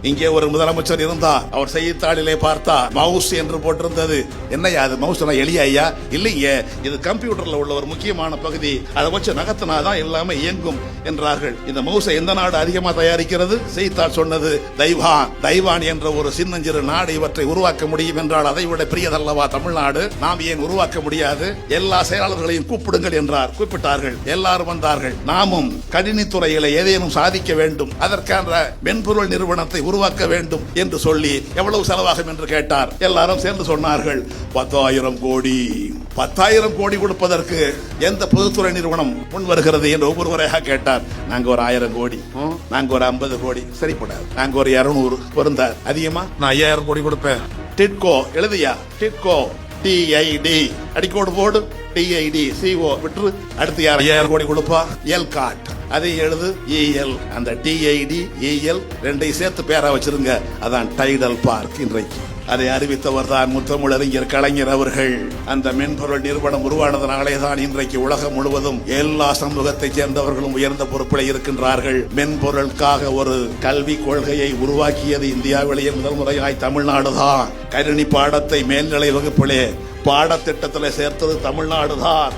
இங்கே ஒரு முதலமைச்சர் இருந்தார். அவர் செய்தித்தாளிலே பார்த்தார், மவுஸ் என்று போட்டிருந்தது. என்னையா அது மவுஸ்? எளிய ஐயா. இல்லைங்க, இது கம்ப்யூட்டர்ல உள்ள ஒரு முக்கியமான பகுதி, அதை வச்சு நகர்த்தினாதான் எல்லாமே இயங்கும் என்றார்கள். இந்த மவுஸை எந்த நாடு அதிகமா தயாரிக்கிறது? செய்தித்தாள் சொன்னது தைவான். தைவான் என்ற ஒரு சின்னஞ்சிறு நாடு இவற்றை உருவாக்க முடியும் என்றால் அதை விட பெரியதல்லவா தமிழ்நாடு? நாம் ஏன் உருவாக்க முடியாது? எல்லா செயலாளர்களையும் கூப்பிடுங்கள் என்றார். கூப்பிட்டார்கள், எல்லாரும் வந்தார்கள். நாமும் கணினித்துறையில ஏதேனும் சாதிக்க வேண்டும், அதற்கான மென்பொருள் நிறுவனத்தை உருவாக்க வேண்டும் என்று சொல்லி எவ்வளவு செலவாகும் என்று கேட்டார். எல்லாரும் சேர்ந்து சொன்னார்கள் 10,000 கோடி. 10,000 கோடி கொடுப்பதற்கு எந்த பொதுத்துறை நிறுவனம் முன் வருகிறது என்று ஒவ்வொருவரையாக கேட்டார். நாங்க ஒரு 1000 கோடி, நாங்க ஒரு 50 கோடி, சரிப்படாது, நாங்க ஒரு 200 பொருந்தார். அதிகமா நான் 5000 கோடி கொடுப்பேன். டிட்கோ எழுதியா? டிட்கோ TID அடிக்கோடு போடு, TID CO விட்டு அடுத்து யார் 5000 கோடி கொடுப்பா? எல்காட் அதை எழுது EL. அந்த TID EL ரெண்டையும் சேர்த்து பேரா வச்சிருங்க, அதான் டைடல் பார்க். இன்றைக்கு அதை அறிவித்தவர் தான் முத்தமிழறிஞர் கலைஞர் அவர்கள். அந்த மென்பொருள் நிறுவனம் உருவானதனாலே தான் இன்றைக்கு உலகம் முழுவதும் எல்லா சமூகத்தை சேர்ந்தவர்களும் உயர்ந்த பொறுப்பில் இருக்கின்றார்கள். மென்பொருளுக்காக ஒரு கல்வி கொள்கையை உருவாக்கியது இந்தியாவிலேயே முதல் முறையாய் தமிழ்நாடு தான். கணினி பாடத்தை மேல்நிலை வகுப்பிலே பாடத்திட்டத்தில் சேர்த்தது தமிழ்நாடு தான்.